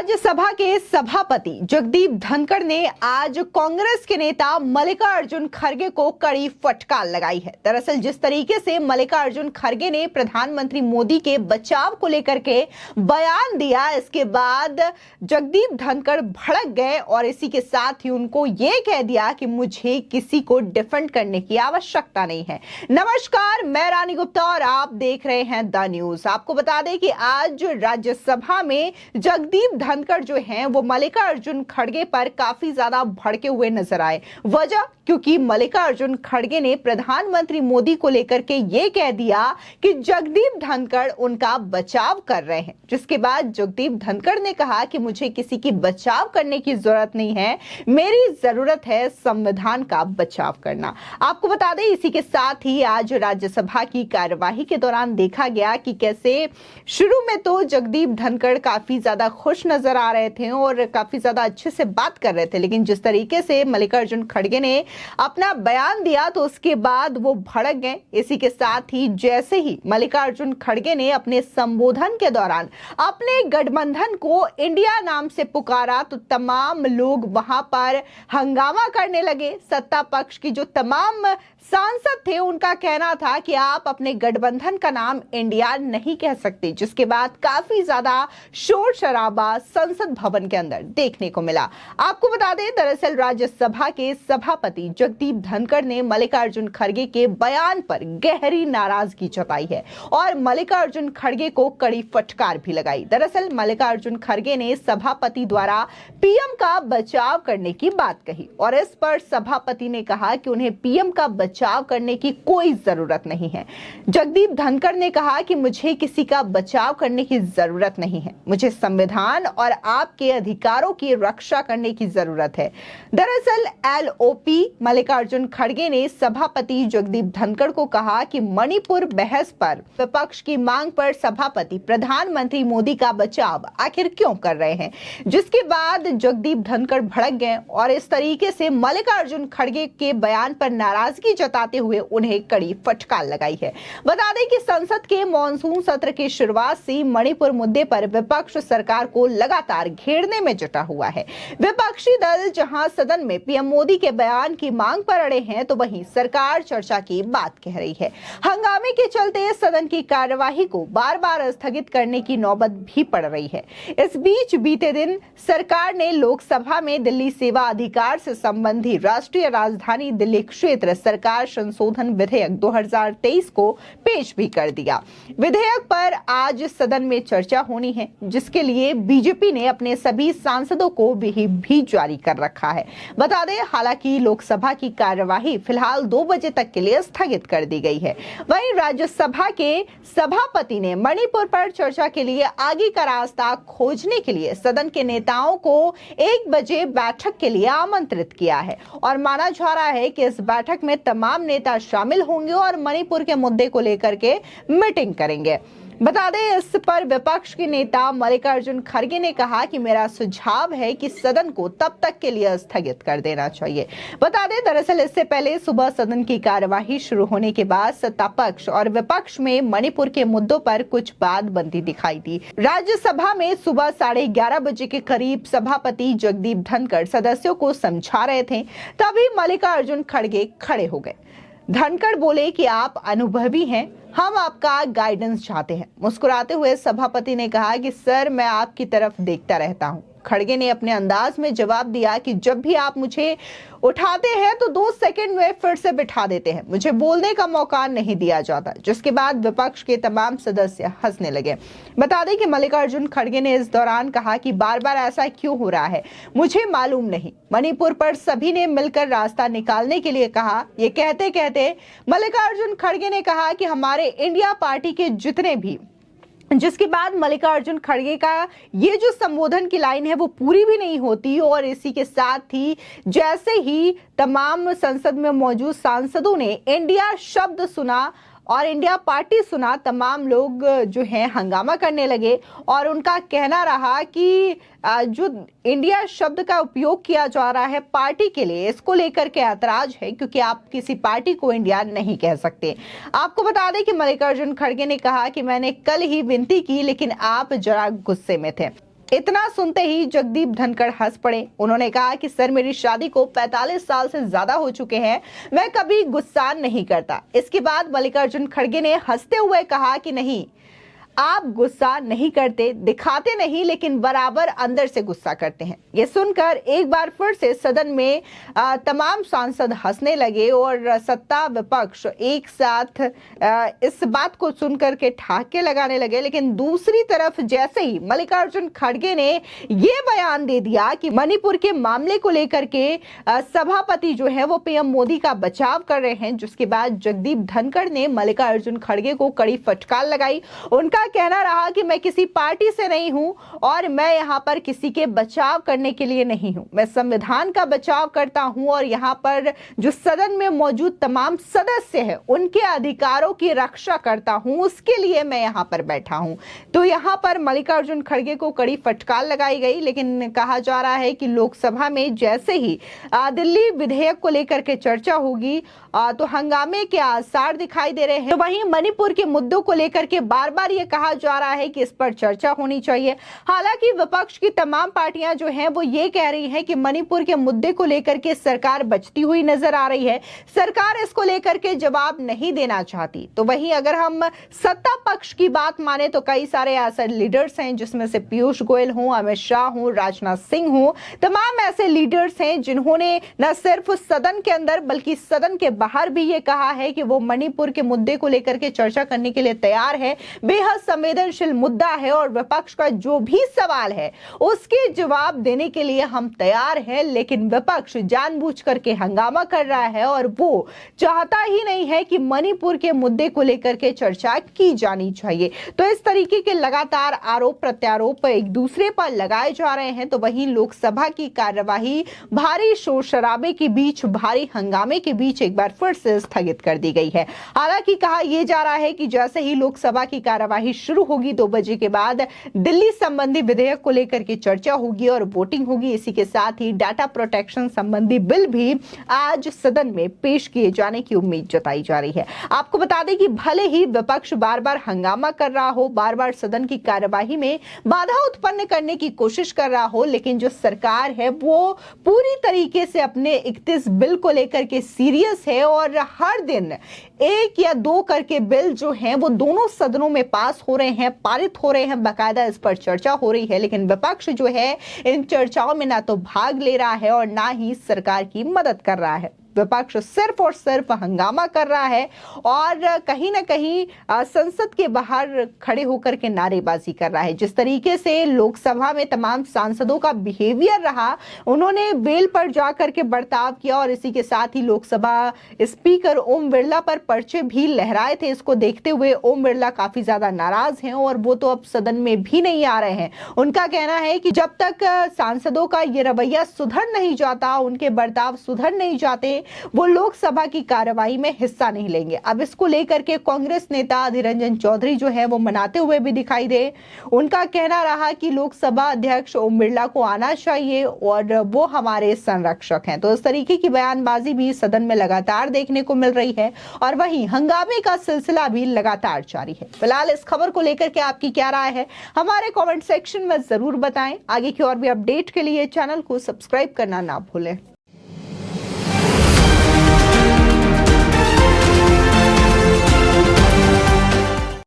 राज्यसभा के सभापति जगदीप धनखड़ ने आज कांग्रेस के नेता मल्लिकार्जुन खड़गे को कड़ी फटकार लगाई है। दरअसल जिस तरीके से मल्लिकार्जुन खड़गे ने प्रधानमंत्री मोदी के बचाव को लेकर के बयान दिया, इसके बाद जगदीप धनखड़ भड़क गए और इसी के साथ ही उनको ये कह दिया कि मुझे किसी को डिफेंड करने की आवश्यकता नहीं है। नमस्कार, मैं रानी गुप्ता और आप देख रहे हैं द न्यूज। आपको बता दें कि आज राज्यसभा में जगदीप धनखड़ जो हैं वो मल्लिकार्जुन खड़गे पर काफी ज्यादा भड़के हुए नजर आए। वजह क्योंकि मल्लिकार्जुन खड़गे ने प्रधानमंत्री मोदी को लेकर के ये कह दिया कि जगदीप धनखड़ उनका बचाव कर रहे हैं, जिसके बाद जगदीप धनखड़ ने कहा कि मुझे किसी की बचाव करने की जरूरत नहीं है, मेरी जरूरत है संविधान का बचाव करना। आपको बता दें इसी के साथ ही आज राज्यसभा की कार्यवाही के दौरान देखा गया कि कैसे शुरू में तो जगदीप धनखड़ काफी ज्यादा खुश नजर आ रहे थे और काफी ज्यादा अच्छे से बात कर रहे थे, लेकिन जिस तरीके से मल्लिकार्जुन खड़गे ने अपना बयान दिया तो उसके बाद वो भड़क गए। इसी के साथ ही जैसे ही मल्लिकार्जुन खड़गे ने अपने संबोधन के दौरान अपने गठबंधन को इंडिया नाम से पुकारा तो तमाम लोग वहां पर हंगामा करने लगे। सत्ता पक्ष की जो तमाम सांसद थे उनका कहना था कि आप अपने गठबंधन का नाम इंडिया नहीं कह सकते, जिसके बाद काफी ज्यादा शोर शराबा संसद भवन के अंदर देखने को मिला। आपको बता दें दरअसल राज्यसभा के सभापति जगदीप धनखड़ ने मल्लिकार्जुन खड़गे के बयान पर गहरी नाराजगी जताई है और मल्लिकार्जुन खड़गे को कड़ी फटकार भी लगाई। दरअसल मल्लिकार्जुन खड़गे ने सभापति द्वारा पीएम का बचाव करने की बात कही और इस पर सभापति ने कहा कि उन्हें पीएम का बचाव करने की कोई जरूरत नहीं है। जगदीप धनखड़ ने कहा कि मुझे किसी का बचाव करने की जरूरत नहीं है, मुझे संविधान और आपके अधिकारों की रक्षा करने की जरूरत है। दरअसल एलओपी मल्लिकार्जुन खड़गे ने सभापति जगदीप धनखड़ को कहा कि मणिपुर बहस पर विपक्ष की मांग पर सभापति प्रधानमंत्री मोदी का बचाव आखिर क्यों कर रहे हैं, जिसके बाद जगदीप धनखड़ भड़क गए और इस तरीके से मल्लिकार्जुन खड़गे के बयान पर नाराजगी जताते हुए उन्हें कड़ी फटकार लगाई है। बता दें कि संसद के मॉनसून सत्र की शुरुआत से मणिपुर मुद्दे पर विपक्ष सरकार को लगातार घेरने में जुटा हुआ है। विपक्षी दल जहां सदन में पीएम मोदी के बयान की मांग पर अड़े हैं तो वहीं सरकार चर्चा की बात कह रही है। हंगामे के चलते सदन की कार्यवाही को बार-बार स्थगित करने की नौबत भी पड़ रही है। इस बीच बीते दिन सरकार ने लोकसभा में दिल्ली सेवा अधिकार से संबंधी राष्ट्रीय राजधानी दिल्ली क्षेत्र सरकार संशोधन विधेयक 2023 को पेश भी कर दिया। विधेयक पर आज सदन में चर्चा होनी है, जिसके लिए बीजेपी ने अपने सभी सांसदों को भी जारी कर रखा है। बता दें हालांकि लोकसभा की कार्यवाही फिलहाल 2 बजे तक के लिए स्थगित कर दी गई है। वहीं राज्यसभा के सभापति ने मणिपुर पर चर्चा के लिए आगे का रास्ता खोजने के लिए सदन के नेताओं को 1 बजे बैठक के लिए आमंत्रित किया है और माना जा रहा है कि इस बैठक में तमाम नेता शामिल होंगे और मणिपुर के मुद्दे को लेकर के मीटिंग करेंगे। बता दें इस पर विपक्ष के नेता मल्लिकार्जुन खड़गे ने कहा कि मेरा सुझाव है कि सदन को तब तक के लिए स्थगित कर देना चाहिए। बता दें दरअसल इससे पहले सुबह सदन की कार्यवाही शुरू होने के बाद सत्ता पक्ष और विपक्ष में मणिपुर के मुद्दों पर कुछ बातबंदी दिखाई दी। राज्यसभा में सुबह 11:30 बजे के करीब सभापति जगदीप धनखड़ सदस्यों को समझा रहे थे, तभी मल्लिकार्जुन खड़गे खड़े हो गए। धनखड़ बोले कि आप अनुभवी हैं, हम आपका गाइडेंस चाहते हैं। मुस्कुराते हुए सभापति ने कहा कि सर मैं आपकी तरफ देखता रहता हूं। खड़गे ने अपने अंदाज में जवाब दिया कि जब भी आप मुझे उठाते हैं तो 2 सेकंड में फिर से बिठा देते हैं, मुझे बोलने का मौका नहीं दिया जाता, जिसके बाद विपक्ष के तमाम सदस्य हंसने लगे। बता दें कि मल्लिकार्जुन खड़गे ने इस दौरान कहा कि बार बार ऐसा क्यों हो रहा है मुझे मालूम नहीं। मणिपुर पर सभी ने मिलकर रास्ता निकालने के लिए कहा। ये कहते कहते मल्लिकार्जुन खड़गे ने कहा कि हमारे इंडिया पार्टी के जितने भी, जिसके बाद मल्लिकार्जुन खड़गे का ये जो संबोधन की लाइन है वो पूरी भी नहीं होती और इसी के साथ ही जैसे ही तमाम संसद में मौजूद सांसदों ने इंडिया शब्द सुना और इंडिया पार्टी सुना, तमाम लोग जो हैं हंगामा करने लगे और उनका कहना रहा कि जो इंडिया शब्द का उपयोग किया जा रहा है पार्टी के लिए, इसको लेकर के ऐतराज है क्योंकि आप किसी पार्टी को इंडिया नहीं कह सकते। आपको बता दें कि मल्लिकार्जुन खड़गे ने कहा कि मैंने कल ही विनती की लेकिन आप जरा गुस्से में थे। इतना सुनते ही जगदीप धनखड़ हंस पड़े। उन्होंने कहा कि सर, मेरी शादी को 45 साल से ज्यादा हो चुके हैं, मैं कभी गुस्सा नहीं करता। इसके बाद मल्लिकार्जुन खड़गे ने हंसते हुए कहा कि नहीं, आप गुस्सा नहीं करते, दिखाते नहीं, लेकिन बराबर अंदर से गुस्सा करते हैं। ये सुनकर एक बार फिर से सदन में तमाम सांसद हंसने लगे और सत्ता विपक्ष एक साथ इस बात को सुनकर के ठहाके लगाने लगे। लेकिन दूसरी तरफ जैसे ही मल्लिकार्जुन खड़गे ने ये बयान दे दिया कि मणिपुर के मामले को लेकर के सभापति जो है वो पीएम मोदी का बचाव कर रहे हैं, जिसके बाद जगदीप धनखड़ ने मल्लिकार्जुन खड़गे को कड़ी फटकार लगाई। उनका कहना रहा कि मैं किसी पार्टी से नहीं हूं और मैं यहां पर किसी के बचाव करने के लिए नहीं हूं, मैं संविधान का बचाव करता हूं और यहां पर जो सदन में मौजूद तमाम सदस्य हैं उनके अधिकारों की रक्षा करता हूं, उसके लिए मैं यहां पर बैठा हूं। तो यहां पर मल्लिकार्जुन खड़गे को कड़ी फटकार लगाई गई। लेकिन कहा जा रहा है कि लोकसभा में जैसे ही दिल्ली विधेयक को लेकर के चर्चा होगी तो हंगामे के आसार दिखाई दे रहे हैं। तो वहीं मणिपुर के मुद्दों को लेकर के बार बार ये कहा जा रहा है कि इस पर चर्चा होनी चाहिए। हालांकि विपक्ष की तमाम पार्टियां जो हैं वो ये कह रही हैं कि मणिपुर के मुद्दे को लेकर के सरकार बचती हुई नजर आ रही है, सरकार इसको लेकर के जवाब नहीं देना चाहती। तो वहीं अगर हम सत्ता पक्ष की बात माने तो कई सारे ऐसे लीडर्स हैं, जिसमें से पीयूष गोयल हो, अमित शाह हो, राजनाथ सिंह हो, तमाम ऐसे लीडर्स हैं जिन्होंने न सिर्फ सदन के अंदर बल्कि सदन के बाहर भी ये कहा है कि वो मणिपुर के मुद्दे को लेकर के चर्चा करने के लिए तैयार है। बेहद संवेदनशील मुद्दा है और विपक्ष का जो भी सवाल है उसके जवाब देने के लिए हम तैयार हैं। लेकिन विपक्ष जानबूझ करके हंगामा कर रहा है और वो चाहता ही नहीं है कि मणिपुर के मुद्दे को लेकर के चर्चा की जानी चाहिए। तो इस तरीके के लगातार आरोप प्रत्यारोप एक दूसरे पर लगाए जा रहे हैं। तो वहीं लोकसभा की कार्यवाही भारी शोर शराबे के बीच, भारी हंगामे के बीच एक बार फिर से स्थगित कर दी गई है। हालांकि कहा यह जा रहा है कि जैसे ही लोकसभा की कार्यवाही शुरू होगी 2 बजे के बाद दिल्ली संबंधी विधेयक को लेकर के चर्चा होगी और वोटिंग होगी। इसी के साथ ही डाटा प्रोटेक्शन संबंधी बिल भी आज सदन में पेश किए जाने की उम्मीद जताई जा रही है। आपको बता दें कि भले ही विपक्ष बार बार हंगामा कर रहा हो, बार बार सदन की कार्यवाही में बाधा उत्पन्न करने की कोशिश कर रहा हो, लेकिन जो सरकार है वो पूरी तरीके से अपने 31 बिल को लेकर के सीरियस है और हर दिन 1 या 2 करके बिल जो हैं वो दोनों सदनों में पास हो रहे हैं, पारित हो रहे हैं, बाकायदा इस पर चर्चा हो रही है। लेकिन विपक्ष जो है इन चर्चाओं में ना तो भाग ले रहा है और ना ही सरकार की मदद कर रहा है। विपक्ष सिर्फ और सिर्फ हंगामा कर रहा है और कहीं ना कहीं संसद के बाहर खड़े होकर के नारेबाजी कर रहा है। जिस तरीके से लोकसभा में तमाम सांसदों का बिहेवियर रहा, उन्होंने बेल पर जाकर के बर्ताव किया और इसी के साथ ही लोकसभा स्पीकर ओम बिरला पर पर्चे भी लहराए थे। इसको देखते हुए ओम बिरला काफी ज्यादा नाराज हैं और वो तो अब सदन में भी नहीं आ रहे हैं। उनका कहना है कि जब तक सांसदों का ये रवैया सुधर नहीं जाता, उनके बर्ताव सुधर नहीं जाते, वो लोकसभा की कार्यवाही में हिस्सा नहीं लेंगे। अब इसको लेकर के कांग्रेस नेता अधीर रंजन चौधरी जो है वो मनाते हुए भी दिखाई दे। उनका कहना रहा कि लोकसभा अध्यक्ष ओम बिरला को आना चाहिए और वो हमारे संरक्षक हैं। तो इस तरीके की बयानबाजी भी सदन में लगातार देखने को मिल रही है और वहीं हंगामे का सिलसिला भी लगातार जारी है। फिलहाल इस खबर को लेकर के आपकी क्या राय है, हमारे कमेंट सेक्शन में जरूर बताएं। आगे की और भी अपडेट के लिए चैनल को सब्सक्राइब करना ना भूलें।